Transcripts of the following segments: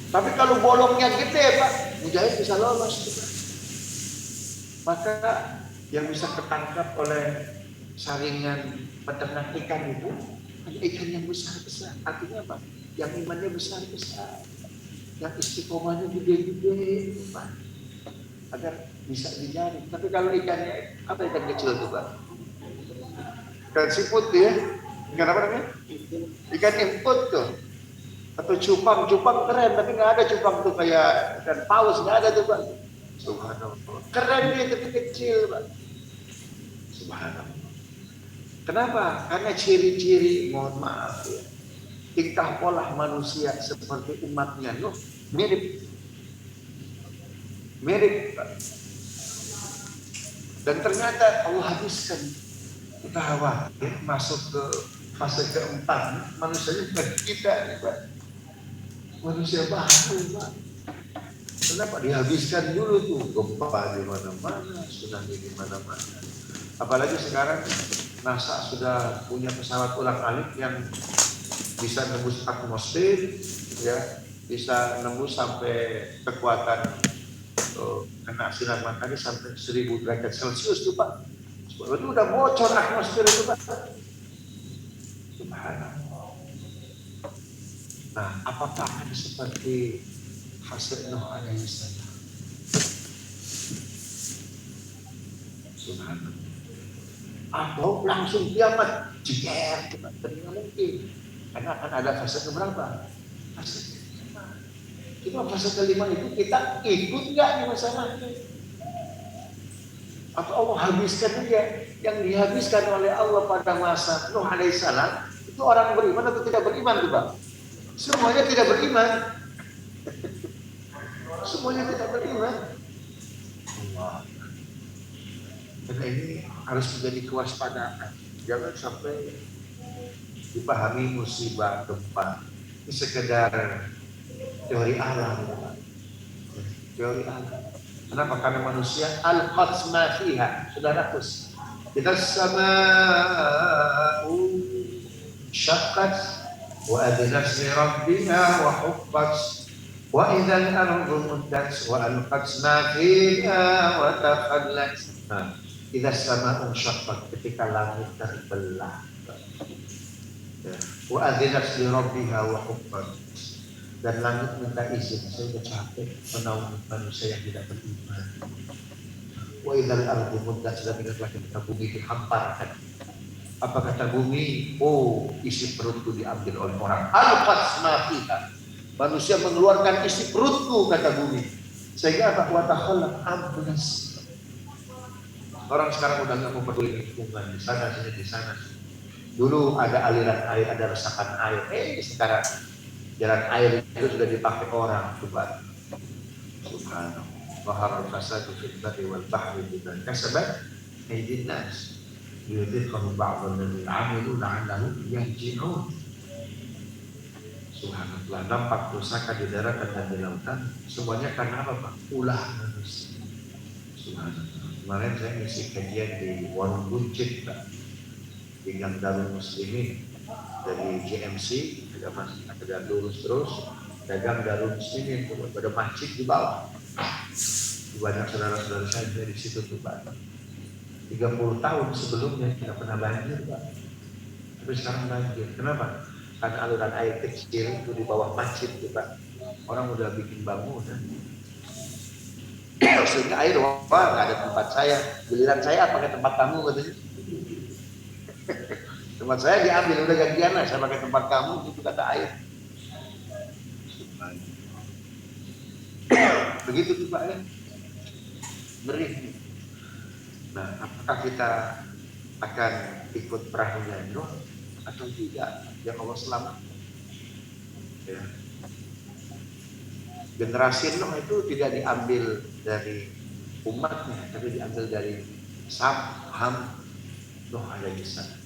Tapi kalau bolongnya gede Pak, mujahid bisa lolos Pak. Maka yang bisa ketangkap oleh saringan peternak ikan itu ada ikan yang besar-besar. Artinya apa? Yang imannya besar-besar, yang istiqomahnya gede-gede Pak, agar bisa dijaring. Tapi kalau ikannya apa, ikan kecil tuh Pak? Ikan siput ya? Ikan apa namanya? Ikan imput tuh. Atau cupang keren, tapi nggak ada cupang tuh kayak ikan paus, nggak ada tuh Pak. Subhanallah. Keren dia tapi kecil Pak. Subhanallah. Kenapa? Karena ciri-ciri, mohon maaf ya, tingkah pola manusia seperti umatnya Nuh mirip Pak. Dan ternyata Allah habiskan. Kita khawatir masuk ke fase keempat, manusianya bukan kita nih Pak. Manusia baru Pak. Kenapa dihabiskan dulu tuh, gempa di mana-mana, tsunami di mana-mana. Apalagi sekarang NASA sudah punya pesawat ulang-alik yang bisa nembus atmosfer, ya, bisa nembus sampai kekuatan kena sinar matahari sampai 1000 derajat Celcius tuh Pak. Itu udah bocor atmosfer itu Pak. Subhanallah. Nah, apakah akan seperti fase Nuh alaihissalam? Subhanallah. Atau langsung kiamat jeger, tidak mungkin. Karena akan ada fase keberapa? Fase kelima. Cuma fase kelima itu kita ikut nggak di masalahnya? Atau Allah habiskan dia? Yang dihabiskan oleh Allah pada masa Nuh alaihissalam itu orang beriman atau tidak beriman tuh Bang? Semuanya tidak beriman. Semuanya tidak beriman. Allah. Karena ini harus menjadi kewaspadaan. Jangan sampai dipahami musibah gempa ini sekedar teori alam. Teori alam. Kenapa? Karena manusia al-qadz ma fiha, sudah ratus. Kita sama syaqqat wa adnat li rabbiha wa huqqat wa idzal ardu muddat wa alqat ma fiha wa taqallat. Idza sama'u syaqqat, ketika langit terbelah. Wa adnat li rabbiha wa huqqat, dan langit minta izin, saya sudah capek menaungi manusia yang tidak beriman. Wa idzal ardu muddat, sudah ingatlah ketika bumi dihamparkan. Apa kata bumi? Oh, isi perutku diambil oleh orang. Alqat ma fiha, manusia mengeluarkan isi perutku, kata bumi. Sehingga apa? Wa takhallat amblas. Orang sekarang udah nggak mau peduli lingkungan, di sana sini, di sana. Dulu ada aliran air, ada resapan air. Sekarang jalan air itu sudah dipakai orang, coba. Subhanallah. Bahar al-fasadu fil barri wal bahri bima kasabat aydin nas liyudhiqahum ba'dha alladhi 'amilu la'allahum yarji'un. Subhanallah, nampak pusaka di daratan dan di lautan, semuanya karena apa Pak? Ulah manusia. Subhanallah. Kemarin saya ngisi kajian di Warung Buncit Pak, di Gang Darul Muslimin, dari GMC, ada lurus terus, dagang Darul Muslimin, pada masjid di bawah. Banyak saudara-saudara saya di situ tuh Pak. 30 tahun sebelumnya tidak pernah banjir Pak, tapi sekarang banjir. Kenapa? Karena aliran air kecil itu di bawah masjid tuh Pak. Orang udah bikin bangunan. Sehingga air, wah nggak ada tempat saya. Giliran saya pakai tempat kamu katanya. Tempat saya diambil, udah gantian lah, saya pakai tempat kamu, itu kata air. Begitu tuh Pak ya. Beri. Nah, apakah kita akan ikut perahunya Nuh atau tidak? Yang Allah selamatkan. Ya. Generasi Nuh itu tidak diambil dari umatnya, tapi diambil dari Sam, Ham, Nuh alaihissalam.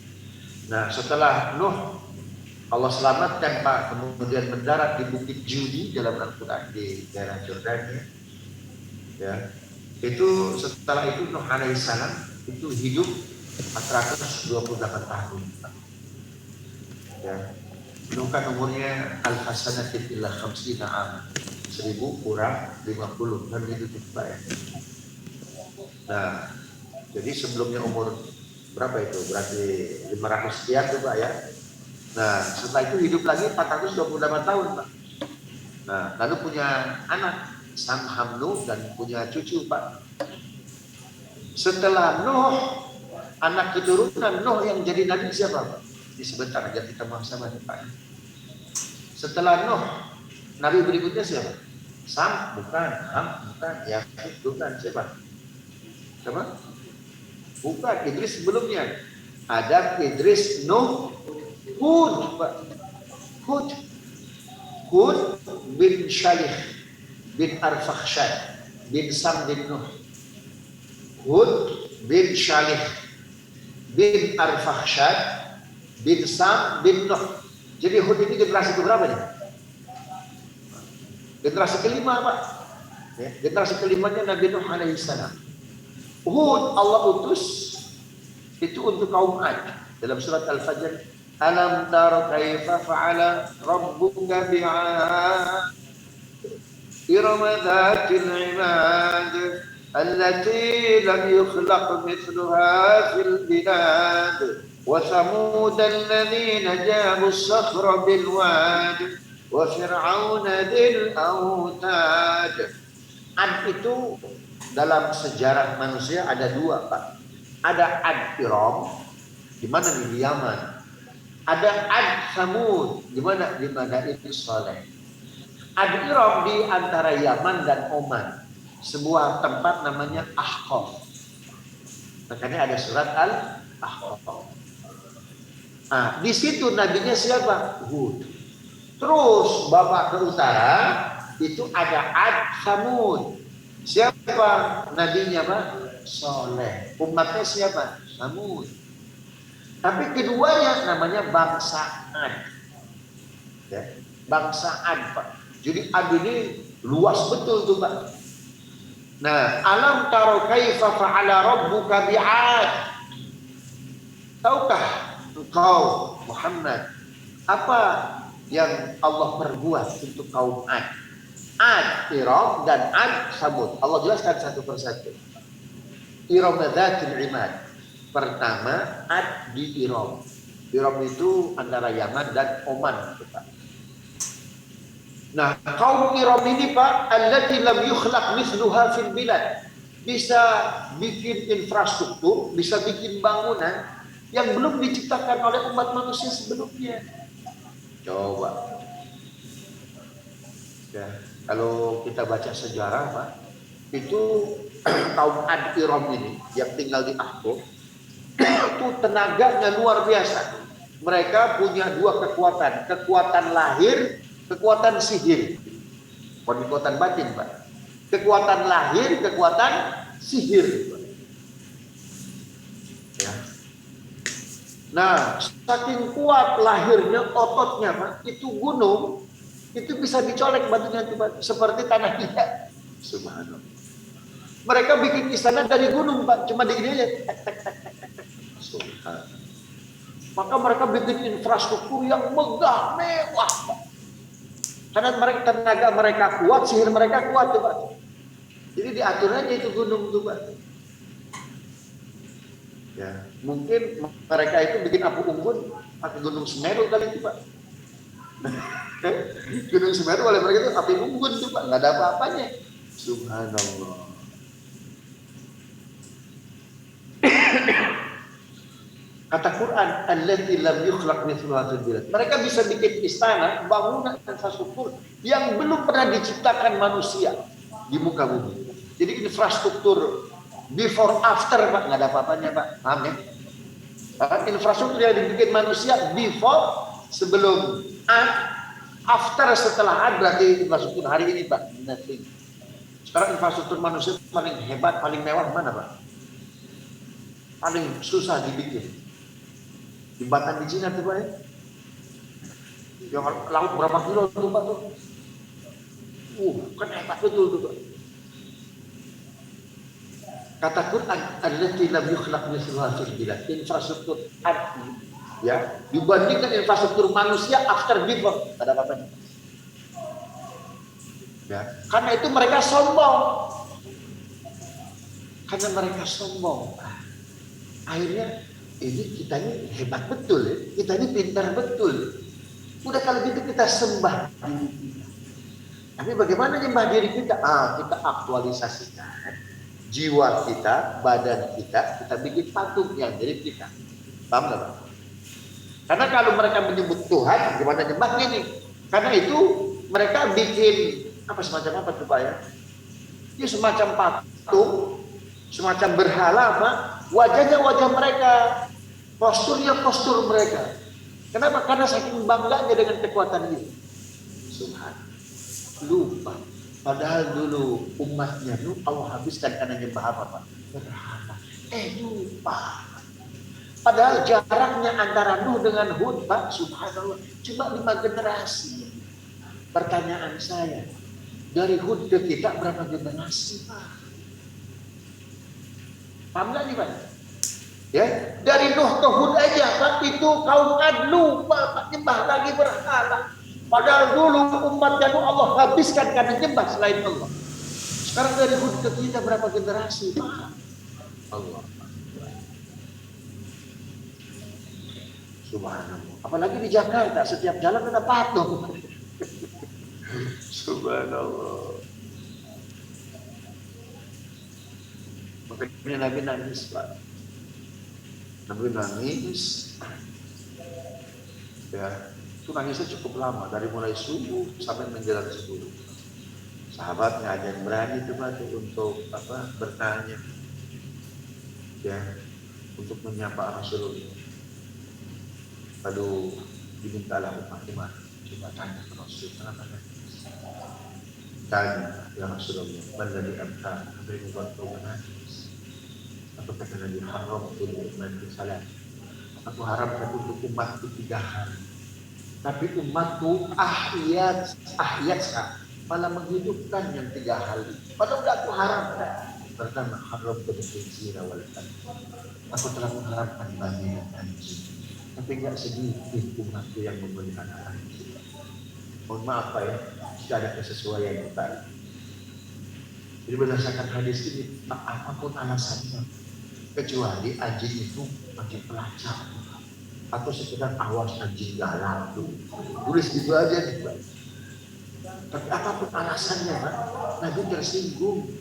Nah, setelah Nuh Allah selamatkan Pak, kemudian mendarat di Bukit Judi dalam Al-Quran di daerah Jordania. Ya, itu setelah itu Nuh alaihissalam itu hidup 428 tahun. Ya, Nuh kan umurnya al-hasanatin illa khamsina am. 1000 kurang 50 kan gitu Pak ya. Nah, jadi sebelumnya umur berapa itu? Berarti 500 sekian tuh Pak ya. Nah, setelah itu hidup lagi 428 tahun Pak. Nah, lalu punya anak Sam Hamnu dan punya cucu Pak. Setelah Nuh, anak keturunan Nuh yang jadi nabi siapa Pak? Ini sebentar aja kita mau sama Pak. Setelah Nuh, nabi berikutnya siapa? Sam, bukan. Ham, bukan. Yafid, bukan. Siapa? Siapa? Bukan. Idris sebelumnya. Adam, Idris, Nuh, Hud, Pak. Hud. Hud bin Shalih bin Arfakhshad bin Sam bin Nuh. Hud bin Shalih bin Arfakhshad bin Sam bin Nuh. Jadi Hud ini generasi keberapa nih? Generasi kelima Pak. Ya, generasi kelimanya Nabi Nuh alaihissalam. Hud Allah utus itu untuk kaum Ad. Dalam surat Al-Fajr, alam tara kaifa fa'ala rabbuka bi'ad irama dhatil imad allati lam yukhlaq mithluha fil bilad wa thamud alladhina jabu as-sakhra bil wad wa fir'auna dzil autad. Ad itu dalam sejarah manusia ada dua Pak. Ada Ad Iram di mana di Yaman. Ada Ad Samud di mana di Madain Saleh. Ad Iram di antara Yaman dan Oman. Sebuah tempat namanya Ahqaf. Makanya ada surat Al-Ahqaf. Nah, di situ nabinya siapa? Hud. Terus bapak ke utara itu ada Ad Samud. Siapa nabinya Pak? Soleh. Umatnya siapa? Samud. Tapi keduanya namanya bangsa Ad. Ya, bangsa Ad Pak. Jadi Ad ini luas betul tuh Pak. Nah, alam taro kaifa fa'ala rabbuka bi'ad. Tahukah engkau Muhammad apa yang Allah perbuat untuk kaum Ad? Ad, Iram dan Ad, Samud. Allah jelaskan satu persatu. Iram dzatil imad. Pertama Ad di Iram. Iram itu antara Yaman dan Oman, Pak. Nah, kaum Iram ini Pak, allati lam yukhlaq mithluha fil bilad. Bisa bikin infrastruktur, bisa bikin bangunan yang belum diciptakan oleh umat manusia sebelumnya. Coba. Ya, kalau kita baca sejarah Pak, itu kaum Ad Iram ini yang tinggal di Ahqaf itu tenaganya luar biasa. Mereka punya dua kekuatan, kekuatan lahir, kekuatan sihir. Bukan kekuatan batin Pak. Kekuatan lahir, kekuatan sihir Pak. Ya. Nah, saking kuat lahirnya, ototnya Pak, itu gunung itu bisa dicolek batunya itu Pak, seperti tanah liat. Subhanallah. Mereka bikin istana dari gunung Pak, cuma digini aja. Subhanallah. Maka mereka bikin infrastruktur yang megah, mewah Pak. Karena mereka tenaga mereka kuat, sihir mereka kuat tuh Pak. Jadi diatur aja itu gunung tuh Pak. Ya, mungkin mereka itu bikin apu unggun pakai gunung Semeru kali itu Pak. Gunung Semeru oleh mereka itu api unggun tuh Pak, nggak ada apa-apanya. Subhanallah. Kata Quran, allati lam yukhlaq mithluha fil bilad. Mereka bisa bikin istana, bangunan infrastruktur yang belum pernah diciptakan manusia di muka bumi. Jadi infrastruktur before after Pak, nggak ada apa-apanya Pak. Paham ya? Infrastruktur yang dibikin manusia before, sebelum, after, setelah berarti infrastruktur hari ini Pak. Nothing. Sekarang infrastruktur manusia paling hebat, paling mewah mana Pak? Paling susah dibikin. Jembatan di Cina tuh Pak ya. Yang laut berapa kilo tuh Pak tuh? Kan hebat betul tuh Pak. Kata Quran, allati lam yukhlaq mithluha fil bilad. Infrastruktur ya, dibandingkan infrastruktur manusia after before, ada apa-apa. Ya, karena itu mereka sombong. Karena mereka sombong. Akhirnya ini kita ini hebat betul ya. Kita ini pintar betul. Udah kalau gitu kita sembah diri kita. Tapi bagaimana nyembah diri kita? Kita aktualisasikan jiwa kita, badan kita bikin patung yang jadi kita. Paham nggak, Pak? Karena kalau mereka menyebut Tuhan, gimana nyembahnya nih? Karena itu mereka bikin semacam apa tuh Pak ya? Ini semacam patung, semacam berhala, Pak. Wajahnya wajah mereka, posturnya postur mereka. Kenapa? Karena saking bangganya dengan kekuatan ini. Subhanallah. Lupa. Padahal dulu umatnya Nuh Allah habiskan karena nyembah apa, Pak? Berhala. Lupa. Padahal jaraknya antara Nuh dengan Hud, Pak, subhanallah, cuma 5 generasi. Pertanyaan saya, dari Hud ke kita berapa generasi, Pak? Paham nggak nih, Pak? Ya, dari Nuh ke Hud aja, Pak, itu kaum Ad lupa, Pak, nyembah lagi berhala. Padahal dulu umatnya Nuh Allah habiskan karena nyembah selain Allah. Sekarang dari Hud ke kita berapa generasi, Pak? Allah. Subhanallah. Apalagi di Jakarta, setiap jalan ada patung. Subhanallah. Makanya Nabi nangis, Pak. Nabi nangis. Ya, itu nangisnya cukup lama, dari mulai subuh sampai menjelang 10. Sahabatnya ada yang berani itu Pak untuk bertanya, ya, untuk menyapa Rasulullah. Lalu dimintalah umat coba tanya ke Rasul, kenapa nangis? Tanya, ya Rasulullah, menjadi apa yang membuat kau menangis? Atau kata Nabi, haram untuk umatku salat. Aku haramkan untuk umatku 3 hari. Tapi umatku ahyat malah menghidupkan yang 3 hari. Padahal udah aku haramkan. Pertama, haram berzina wal qatl. Aku telah mengharamkan babi dan anjing. Tapi nggak sedikit umatku yang memelihara anjing. Mohon maaf Pak ya, tidak ada kesesuaian Pak. Jadi berdasarkan hadis ini, apapun alasannya, kecuali anjing itu anjing pelacak atau sekedar awas anjing galak tuh, tulis gitu aja nih Pak. Tapi apapun alasannya Pak, Nabi tersinggung.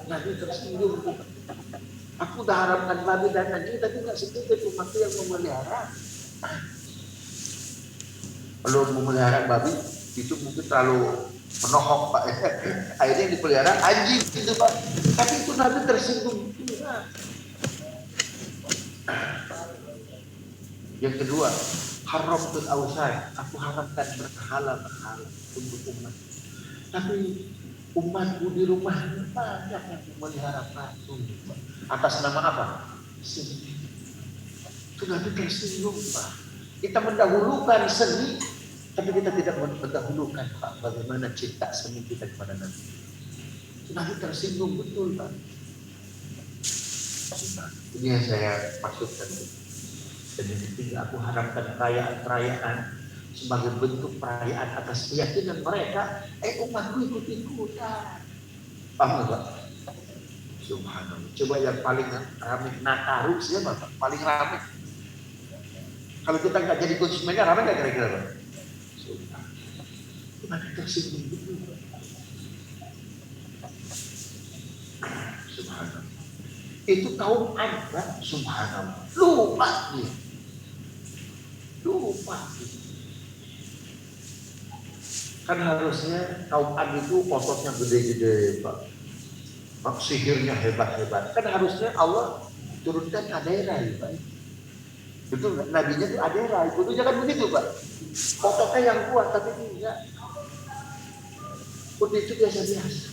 Nabi tersinggung. Aku udah haramkan babi dan anjing, tapi nggak sedikit umatku yang memelihara. Kalau memelihara babi itu mungkin terlalu menohok Pak. Akhirnya yang dipelihara anjing gitu Pak. Tapi itu Nabi tersinggung. Yang kedua, haramtul awsan. Aku haramkan berhala untuk umat. Tapi umatku di rumahnya banyak yang memelihara patung. Atas nama apa? Seni. Itu Nabi tersinggung Pak. Kita mendahulukan seni, tapi kita tidak mendahulukan Pak bagaimana cinta seni kita kepada Nabi. Itu Nabi tersinggung betul Pak. Ini yang saya maksudkan. Dan yang ketiga, aku haramkan perayaan-perayaan sebagai bentuk perayaan atas keyakinan mereka. Umatku ikut-ikutan. Paham Pak? Subhanallah. Coba yang paling ramai Nataru siapa Pak? Paling ramai. Kalau kita nggak jadi konsumennya ramai nggak kira-kira Pak? Subhanallah. Nanti tersinggung betul Pak. Subhanallah. Itu kaum Ad Pak. Subhanallah. Lupa dia. Kan harusnya kaum Ad itu ototnya gede-gede Pak. Sihirnya hebat-hebat. Kan harusnya Allah turunkan adera ya Pak. Betul, nabinya itu adera. Itu jangan begitu Pak. Ototnya yang kuat tapi tidak. Putih itu biasa-biasa.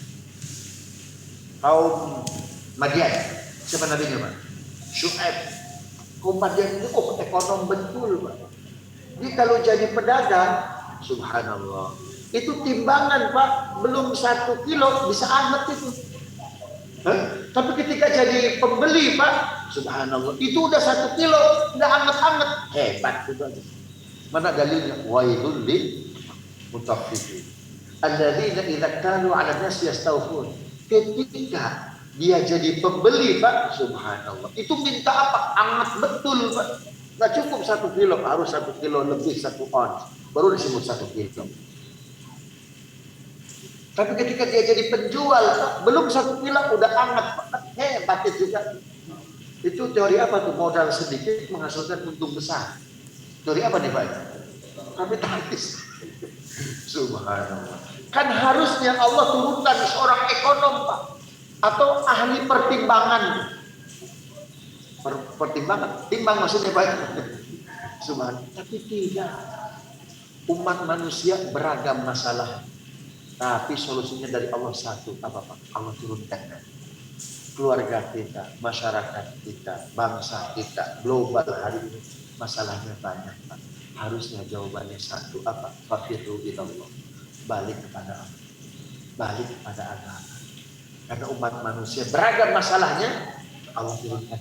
Kaum Madian, siapa nabinya Pak? Syu'aib. Kaum Madian itu ekonom betul Pak. Jadi kalau jadi pedagang, subhanallah. Itu timbangan Pak, belum 1 kilo bisa anget itu. Tapi ketika jadi pembeli Pak, subhanallah, itu udah 1 kilo, udah anget-anget, hebat itu aja. Mana dalilnya? Wailul lil mutaffifin. Alladzina idza kanu 'ala nas yastawfun. Ketika dia jadi pembeli, Pak, subhanallah. Itu minta apa? Anget betul, Pak. Nggak cukup 1 kilo, harus 1 kilo lebih, 1 ons. Baru disebut 1 kilo. Tapi ketika dia jadi penjual, Pak, belum 1 kilo udah anget, Pak. Hebat itu juga. Itu teori apa tuh? Modal sedikit menghasilkan untung besar. Teori apa nih, Pak? Kapitalis. Subhanallah. Kan harusnya Allah turunkan seorang ekonom, Pak, atau ahli pertimbangan. Pertimbangan, timbang maksudnya, Pak. Subhanallah. Tapi tidak. Umat manusia beragam masalah, tapi solusinya dari Allah satu. Apa, Pak? Allah turunkan. Keluarga kita, masyarakat kita, bangsa kita, global hari ini masalahnya banyak, Pak. Harusnya jawabannya satu, apa? Fafirru ilallah. Balik kepada Allah, balik kepada agama. Karena umat manusia beragam masalahnya, Allah turunkan